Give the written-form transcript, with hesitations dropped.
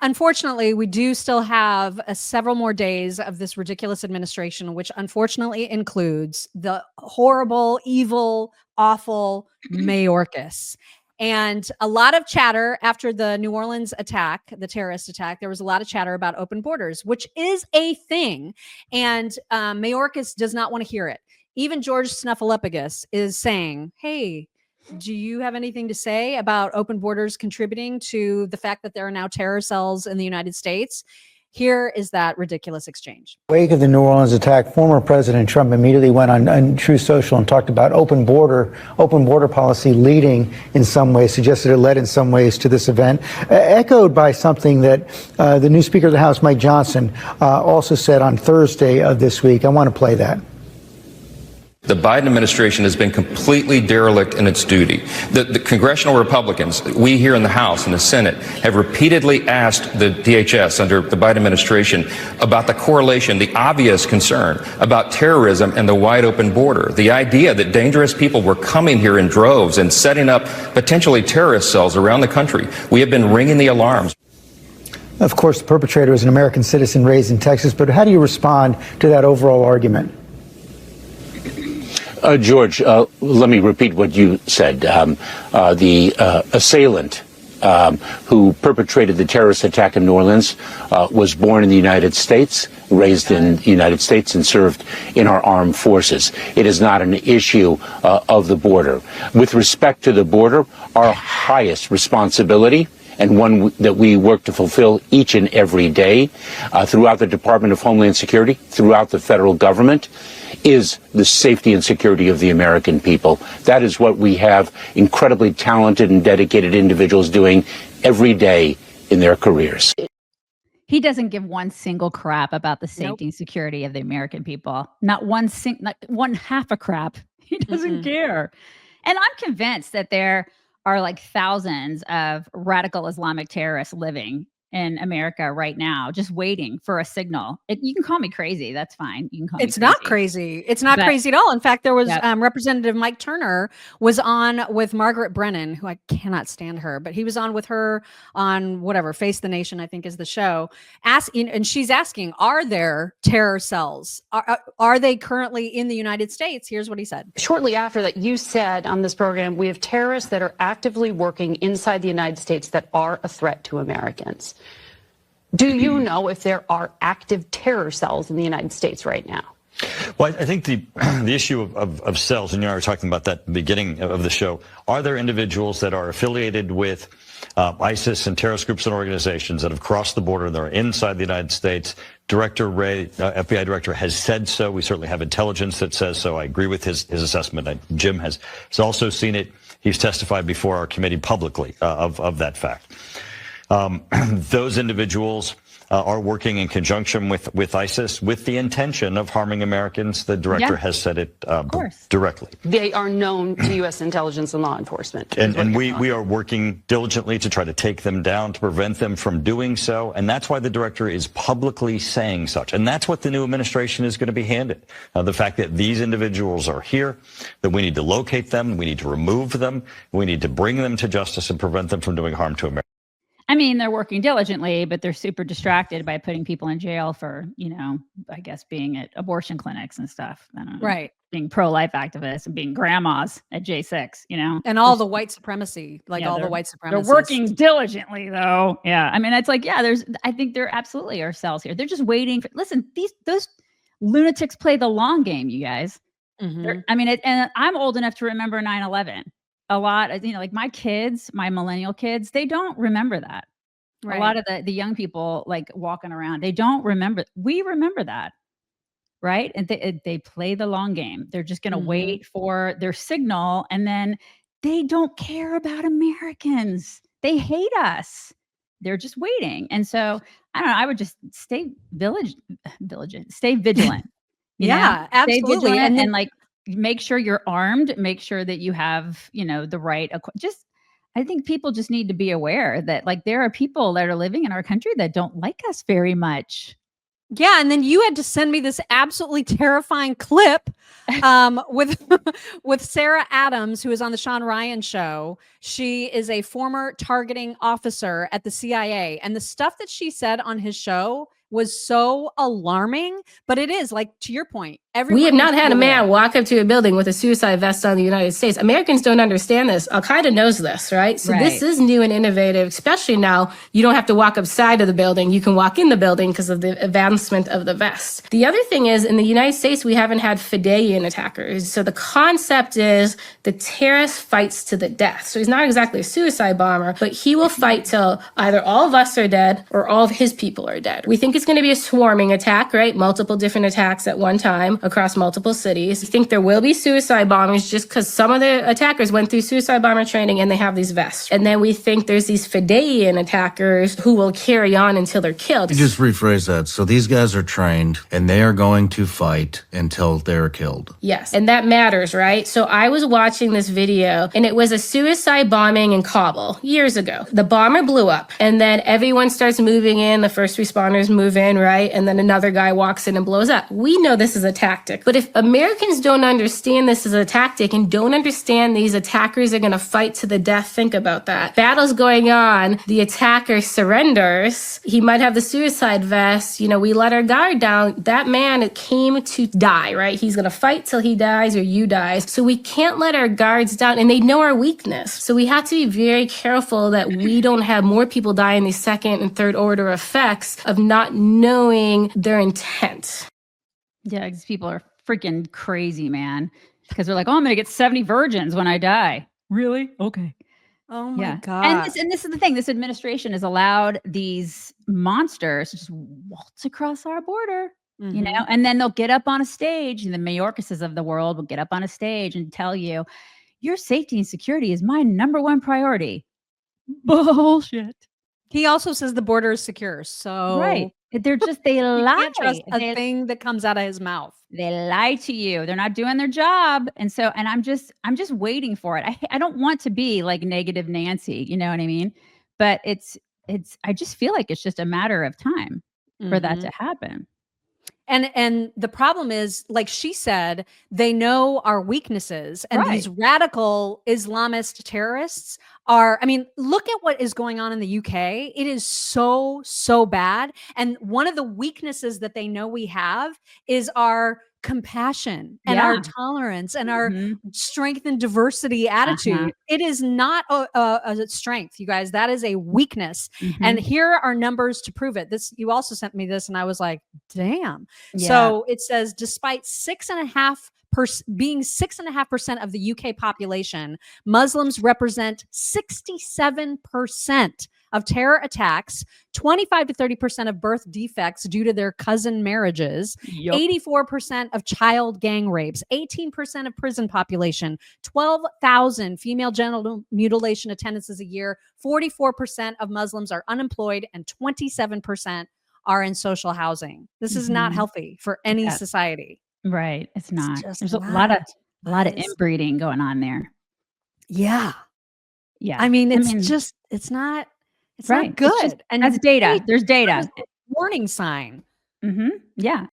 unfortunately, we do still have several more days of this ridiculous administration, which unfortunately includes the horrible, evil, awful Mayorkas. And a lot of chatter after the New Orleans attack, the terrorist attack, there was a lot of chatter about open borders, which is a thing. And Mayorkas does not want to hear it. Even George Snuffleupagus is saying, hey, do you have anything to say about open borders contributing to the fact that there are now terror cells in the United States? Here is that ridiculous exchange. Wake of the New Orleans attack, former President Trump immediately went on True Social and talked about open border policy leading in some ways, suggested it led in some ways to this event, echoed by something that the new Speaker of the House, Mike Johnson, also said on Thursday of this week. I want to play that. The Biden administration has been completely derelict in its duty. The congressional Republicans, we here in the House and the Senate, have repeatedly asked the DHS under the Biden administration about the correlation, the obvious concern about terrorism and the wide open border. The idea that dangerous people were coming here in droves and setting up potentially terrorist cells around the country. We have been ringing the alarms. Of course, the perpetrator is an American citizen raised in Texas, but how do you respond to that overall argument? George, let me repeat what you said. The assailant who perpetrated the terrorist attack in New Orleans was born in the United States, raised in the United States, and served in our armed forces. It is not an issue of the border. With respect to the border, our highest responsibility, and one that we work to fulfill each and every day throughout the Department of Homeland Security, throughout the federal government, is the safety and security of the American people. That is what we have incredibly talented and dedicated individuals doing every day in their careers. He doesn't give one single crap about the safety and security of the American people. Not one half a crap. He doesn't care. And I'm convinced that there are like thousands of radical Islamic terrorists living in America right now, just waiting for a signal. You can call me crazy. That's fine. You can call me crazy. It's not crazy. It's not crazy at all. In fact, there was Representative Mike Turner was on with Margaret Brennan, who I cannot stand her, but he was on with her on whatever, Face the Nation, I think is the show, asking, and she's asking, are there terror cells? Are they currently in the United States? Here's what he said. Shortly after that, you said on this program, we have terrorists that are actively working inside the United States that are a threat to Americans. Do you know if there are active terror cells in the United States right now? Well, I think the issue of cells, and you and I were talking about that at the beginning of the show, are there individuals that are affiliated with ISIS and terrorist groups and organizations that have crossed the border, that are inside the United States? Director Wray, FBI director, has said so. We certainly have intelligence that says so. I agree with his assessment. Jim has also seen it. He's testified before our committee publicly of that fact. Those individuals are working in conjunction with ISIS with the intention of harming Americans. The director has said it directly. They are known to U.S. intelligence and law enforcement. And we are working diligently to try to take them down, to prevent them from doing so. And that's why the director is publicly saying such. And that's what the new administration is going to be handed. The fact that these individuals are here, that we need to locate them, we need to remove them, we need to bring them to justice and prevent them from doing harm to America. I mean, they're working diligently, but they're super distracted by putting people in jail for, I guess being at abortion clinics and stuff. I don't know, right. Being pro-life activists and being grandmas at J6, And all the white supremacy, all the white supremacists. They're working diligently, though. Yeah. I mean, it's like, I think there absolutely are cells here. They're just waiting for, listen, those lunatics play the long game, you guys. Mm-hmm. I mean, and I'm old enough to remember 9/11. A lot, like my kids, my millennial kids, they don't remember that. Right. A lot of the young people walking around, they don't remember. We remember that, right? And they play the long game. They're just going to wait for their signal, and then they don't care about Americans. They hate us. They're just waiting. And so I don't know. I would just stay vigilant. Stay vigilant. Absolutely. Stay vigilant and make sure you're armed, make sure that you have, the right, I think people just need to be aware that there are people that are living in our country that don't like us very much. Yeah, and then you had to send me this absolutely terrifying clip with with Sarah Adams, who is on the Sean Ryan show. She is a former targeting officer at the CIA, and the stuff that she said on his show was so alarming. But it is, like, to your point, We have everyone not needs to had be a aware. man walk up to a building with a suicide vest on the United States. Americans don't understand this. Al-Qaeda knows this, right? So this is new and innovative, especially now. You don't have to walk upside of the building. You can walk in the building because of the advancement of the vest. The other thing is, in the United States, we haven't had Fideian attackers. So the concept is the terrorist fights to the death. So he's not exactly a suicide bomber, but he will fight till either all of us are dead or all of his people are dead. We think it's going to be a swarming attack, right? Multiple different attacks at one time across multiple cities. We think there will be suicide bombers just because some of the attackers went through suicide bomber training and they have these vests. And then we think there's these Fideian attackers who will carry on until they're killed. You just rephrase that. So these guys are trained and they are going to fight until they're killed. Yes, and that matters, right? So I was watching this video and it was a suicide bombing in Kabul years ago. The bomber blew up and then everyone starts moving in. The first responders move in, right? And then another guy walks in and blows up. We know this is a tactic. But if Americans don't understand this as a tactic and don't understand these attackers are going to fight to the death, think about that. Battle's going on. The attacker surrenders. He might have the suicide vest. You know, we let our guard down. That man came to die, right? He's going to fight till he dies or you die. So we can't let our guards down, and they know our weakness. So we have to be very careful that we don't have more people die in these second and third order effects of not knowing their intent. Yeah, these people are freaking crazy, man. Because they're like, oh, I'm going to get 70 virgins when I die. Really? Okay. Oh my God. And this is the thing. This administration has allowed these monsters to just waltz across our border, you know, and then they'll get up on a stage, and the Mayorkases of the world will get up on a stage and tell you, your safety and security is my number one priority. Bullshit. He also says the border is secure. So Right. They're just, they you lie. can't trust a thing that comes out of his mouth. They lie to you. They're not doing their job. And so, and I'm just waiting for it. I don't want to be like negative Nancy, you know what I mean? But I just feel like it's just a matter of time for that to happen. And the problem is, like she said, they know our weaknesses, and these radical Islamist terrorists are, I mean, look at what is going on in the UK. It is so, so bad. And one of the weaknesses that they know we have is our compassion and our tolerance and our strength and diversity attitude. It is not a strength, you guys. That is a weakness. And here are numbers to prove it. This, you also sent me this, and I was like, damn. So it says, despite being 6.5% of the UK population, Muslims represent 67% of terror attacks, 25 to 30% of birth defects due to their cousin marriages, 84% of child gang rapes, 18% of prison population, 12,000 female genital mutilation attendances a year, 44% of Muslims are unemployed, and 27% are in social housing. This is not healthy for any society. Right. It's not. There's a lot of inbreeding going on there. Yeah. Yeah. I mean, it's not good. And that's data. There's data. Warning sign. Yeah.